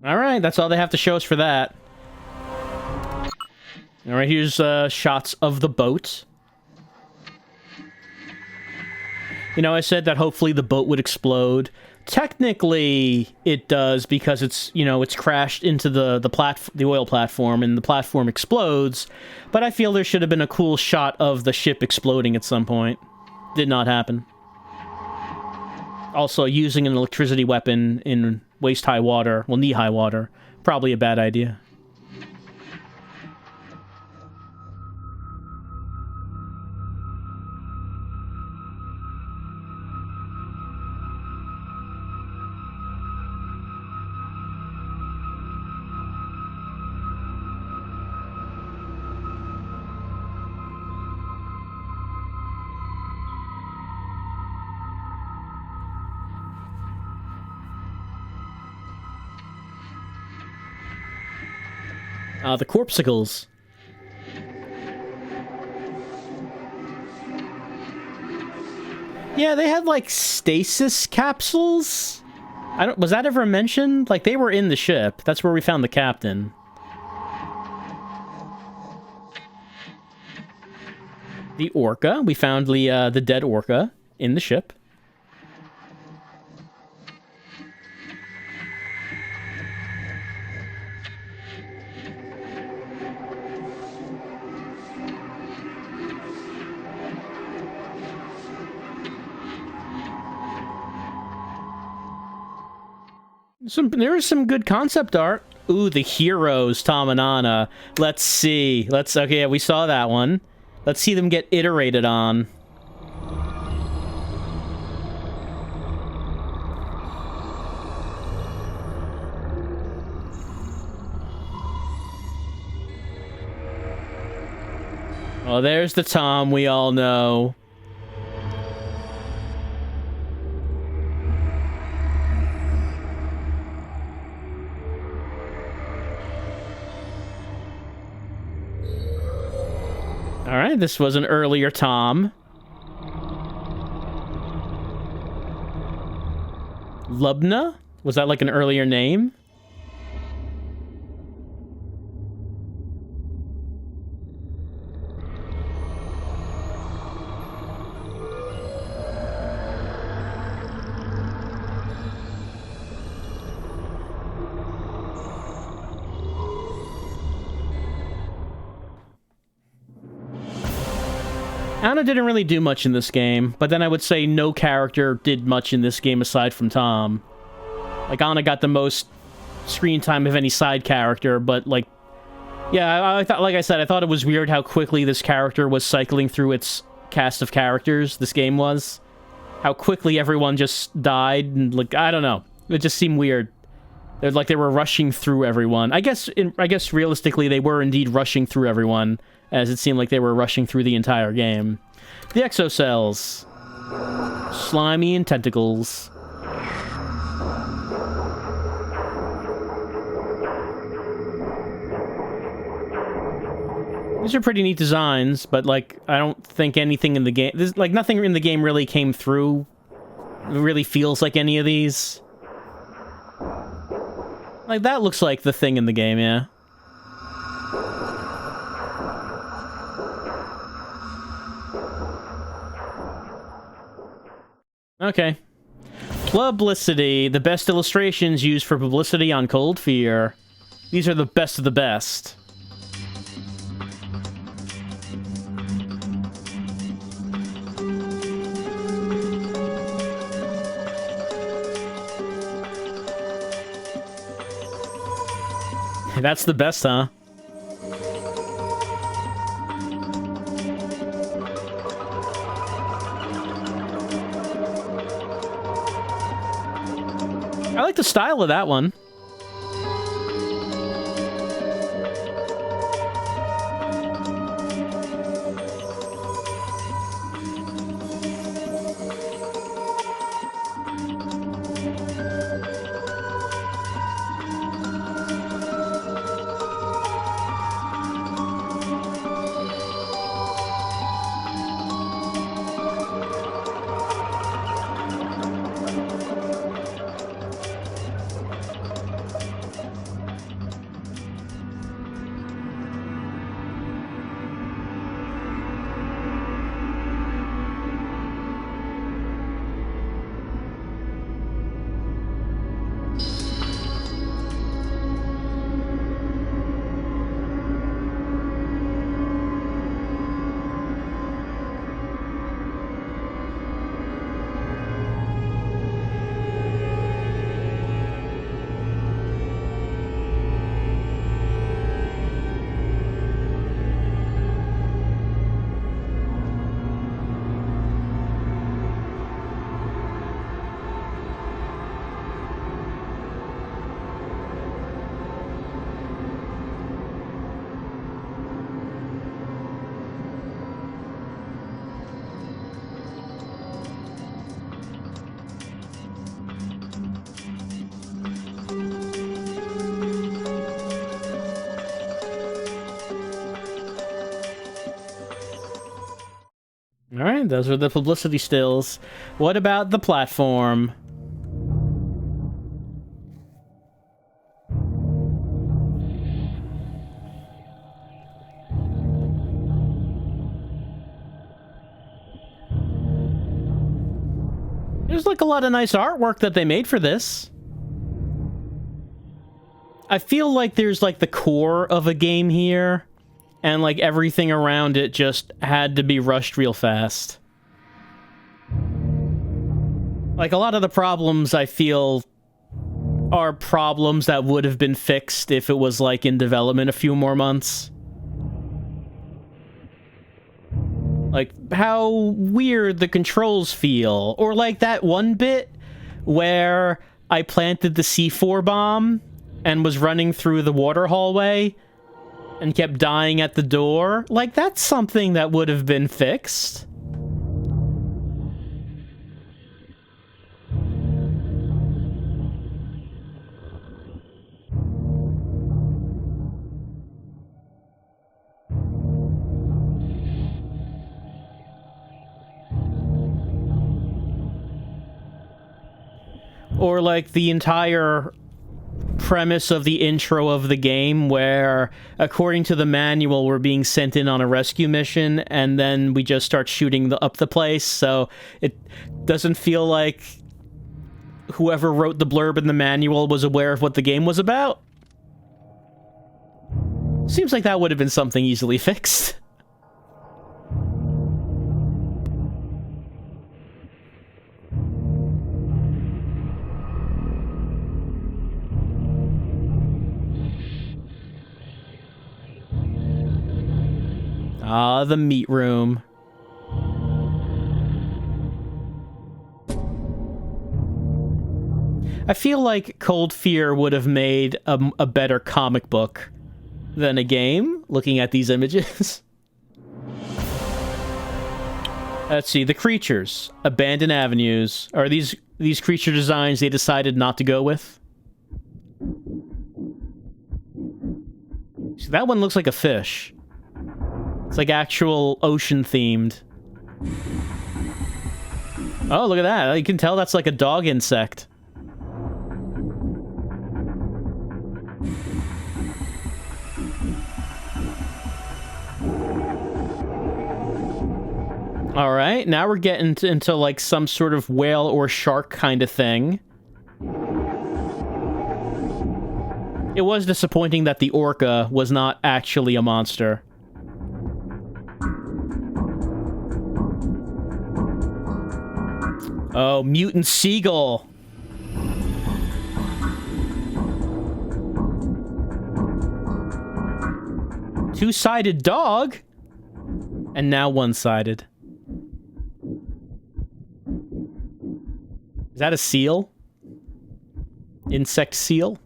Alright, that's all they have to show us for that. Alright, here's shots of the boat. You know, I said that hopefully the boat would explode. Technically, it does, because it's, you know, it's crashed into the oil platform, and the platform explodes, but I feel there should have been a cool shot of the ship exploding at some point. Did not happen. Also, using an electricity weapon in waist-high water, well, knee-high water, probably a bad idea. The corpsicles. Yeah, they had, like, stasis capsules? Was that ever mentioned? Like, they were in the ship. That's where we found the captain. The orca. We found the dead orca in the ship. There is some good concept art. Ooh, the heroes, Tom and Anna. Let's see. Okay, yeah, we saw that one. Let's see them get iterated on. Oh, there's the Tom we all know. Alright, this was an earlier Tom. Lubna? Was that like an earlier name? Anna didn't really do much in this game, but then I would say no character did much in this game aside from Tom. Like, Anna got the most screen time of any side character, but, like... Yeah, I thought, like I said, I thought it was weird how quickly this character was cycling through its cast of characters, this game was. How quickly everyone just died, and, like, I don't know. It just seemed weird. Like they were rushing through everyone. I guess realistically they were indeed rushing through everyone, as it seemed like they were rushing through the entire game. The exocells. Slimy and tentacles. These are pretty neat designs, but, like, I don't think anything in the game... Like, nothing in the game really came through. It really feels like any of these. Like, that looks like the thing in the game, yeah. Okay. Publicity. The best illustrations used for publicity on Cold Fear. These are the best of the best. That's the best, huh? I like the style of that one. Alright, those are the publicity stills. What about the platform? There's like a lot of nice artwork that they made for this. I feel like there's like the core of a game here. And, like, everything around it just had to be rushed real fast. Like, a lot of the problems, I feel, are problems that would have been fixed if it was, like, in development a few more months. Like, how weird the controls feel. Or, like, that one bit where I planted the C4 bomb and was running through the water hallway and kept dying at the door. Like, that's something that would have been fixed. Or, like, the entire premise of the intro of the game where, according to the manual, we're being sent in on a rescue mission, and then we just start shooting up the place, so it doesn't feel like whoever wrote the blurb in the manual was aware of what the game was about. Seems like that would have been something easily fixed. Ah, the meat room. I feel like Cold Fear would have made a better comic book than a game, looking at these images. Let's see, the creatures. Abandoned avenues. Are these creature designs they decided not to go with? See, that one looks like a fish. It's like actual ocean-themed. Oh, look at that. You can tell that's like a dog insect. Alright, now we're getting into like some sort of whale or shark kind of thing. It was disappointing that the orca was not actually a monster. Oh, mutant seagull. Two-sided dog? And now one-sided. Is that a seal? Insect seal?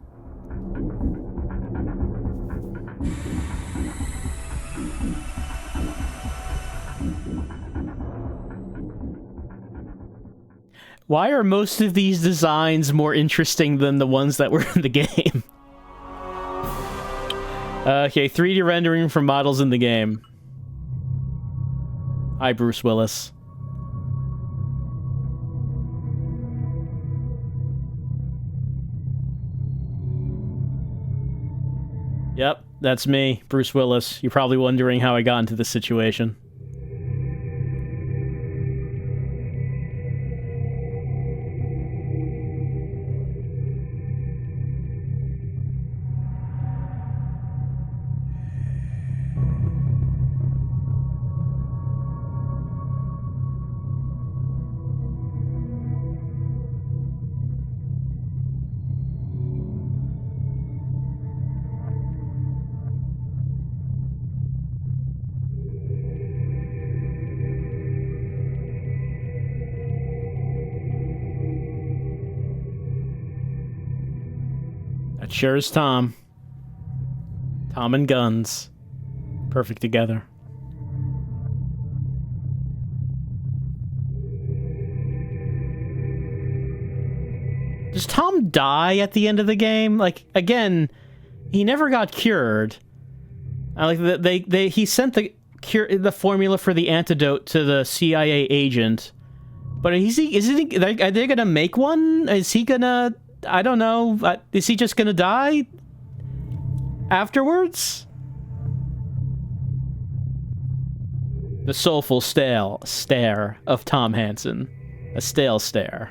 Why are most of these designs more interesting than the ones that were in the game? Okay, 3D rendering from models in the game. Hi, Bruce Willis. Yep, that's me, Bruce Willis. You're probably wondering how I got into this situation. That sure is Tom. Tom and guns. Perfect together. Does Tom die at the end of the game? Like, again, he never got cured. Like, he sent the formula for the antidote to the CIA agent. But are they gonna make one? Is he gonna... I don't know. Is he just gonna die afterwards? The soulful stare of Tom Hansen. A stale stare.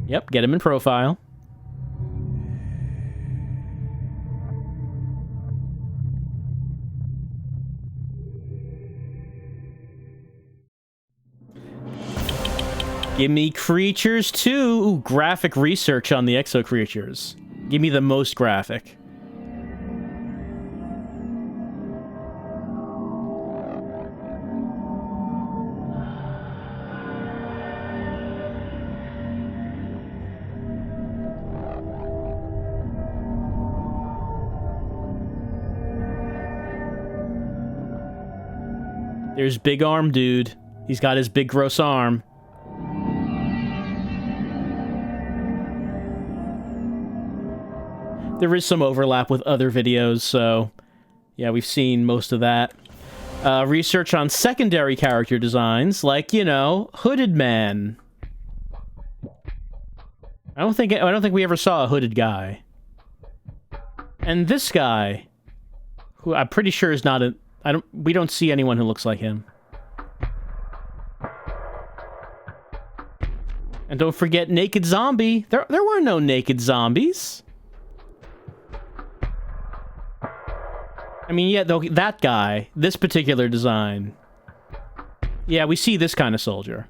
Yep, get him in profile. Give me creatures too. Ooh, graphic research on the exo creatures. Give me the most graphic. There's Big Arm Dude. He's got his big gross arm. There is some overlap with other videos, so yeah, we've seen most of that. Research on secondary character designs, like, you know, Hooded Man. I don't think we ever saw a hooded guy. And this guy, who I'm pretty sure is not a... we don't see anyone who looks like him. And don't forget Naked Zombie. There were no naked zombies. I mean, yeah, though, that guy, this particular design. Yeah, we see this kind of soldier.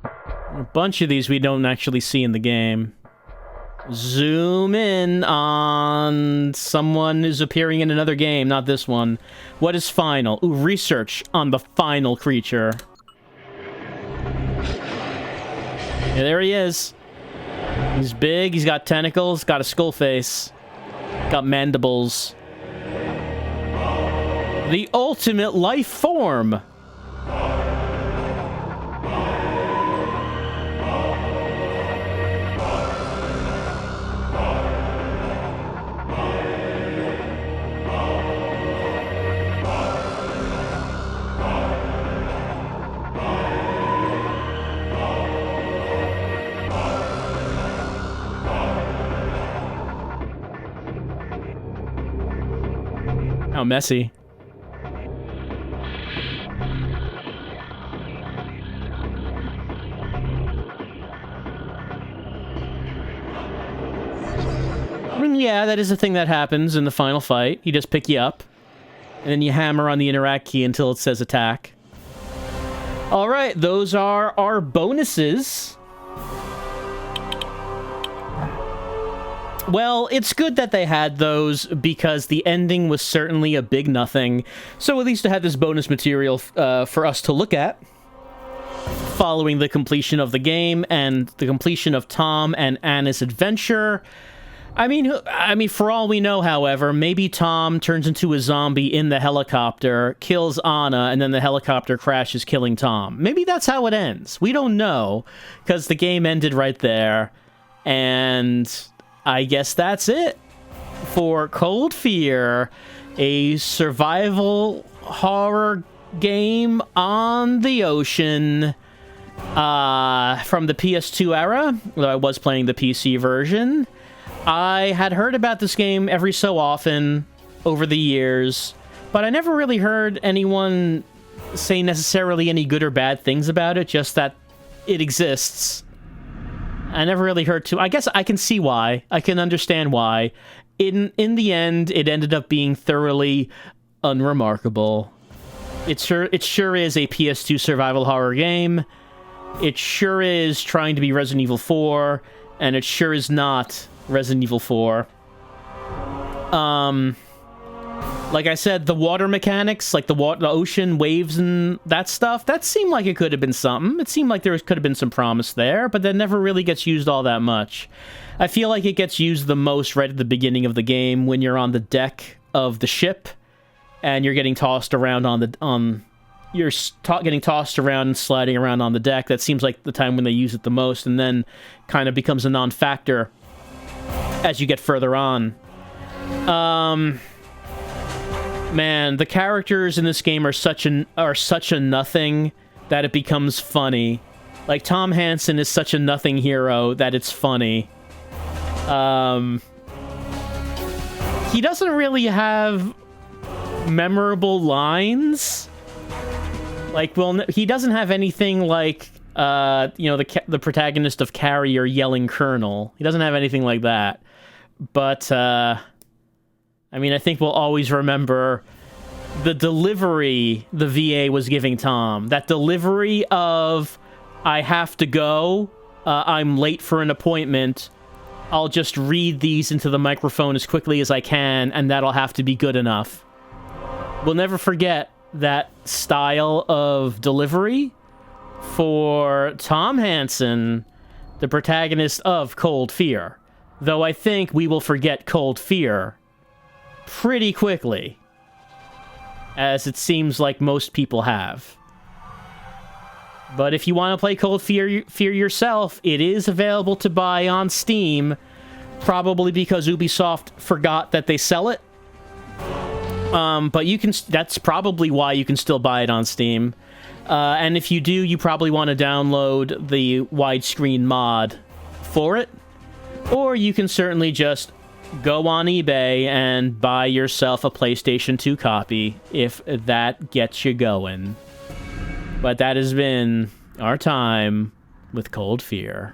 A bunch of these we don't actually see in the game. Zoom in on someone who's appearing in another game, not this one. What is final? Ooh, research on the final creature. Yeah, there he is. He's big, he's got tentacles, got a skull face, got mandibles. The ultimate life form. How messy. I mean, yeah, that is a thing that happens in the final fight. You just pick you up, and then you hammer on the interact key until it says attack. Alright, those are our bonuses. Well, it's good that they had those, because the ending was certainly a big nothing. So at least to have this bonus material for us to look at, following the completion of the game and the completion of Tom and Anna's adventure. I mean, for all we know, however, maybe Tom turns into a zombie in the helicopter, kills Anna, and then the helicopter crashes, killing Tom. Maybe that's how it ends. We don't know, because the game ended right there, and I guess that's it for Cold Fear, a survival horror game on the ocean from the PS2 era, though I was playing the PC version. I had heard about this game every so often over the years, but I never really heard anyone say necessarily any good or bad things about it, just that it exists. I never really heard too... I guess I can see why. I can understand why. In the end, it ended up being thoroughly unremarkable. It sure is a PS2 survival horror game. It sure is trying to be Resident Evil 4, and it sure is not Resident Evil 4. Like I said, the water mechanics, like the ocean waves and that stuff, that seemed like it could have been something. It seemed like there could have been some promise there, but that never really gets used all that much. I feel like it gets used the most right at the beginning of the game when you're on the deck of the ship and you're getting tossed around getting tossed around and sliding around on the deck. That seems like the time when they use it the most, and then kind of becomes a non-factor as you get further on. Man, the characters in this game are such a nothing that it becomes funny. Like, Tom Hansen is such a nothing hero that it's funny. He doesn't really have memorable lines. Like, well, he doesn't have anything like, the protagonist of Carrier yelling Colonel. He doesn't have anything like that. But, I mean, I think we'll always remember the delivery the VA was giving Tom. That delivery of, I have to go, I'm late for an appointment, I'll just read these into the microphone as quickly as I can, and that'll have to be good enough. We'll never forget that style of delivery for Tom Hansen, the protagonist of Cold Fear. Though I think we will forget Cold Fear pretty quickly, as it seems like most people have. But if you want to play Cold Fear yourself, it is available to buy on Steam, probably because Ubisoft forgot that they sell it. But you can. That's probably why you can still buy it on Steam. And if you do, you probably want to download the widescreen mod for it. Or you can certainly just go on eBay and buy yourself a PlayStation 2 copy if that gets you going. But that has been our time with Cold Fear.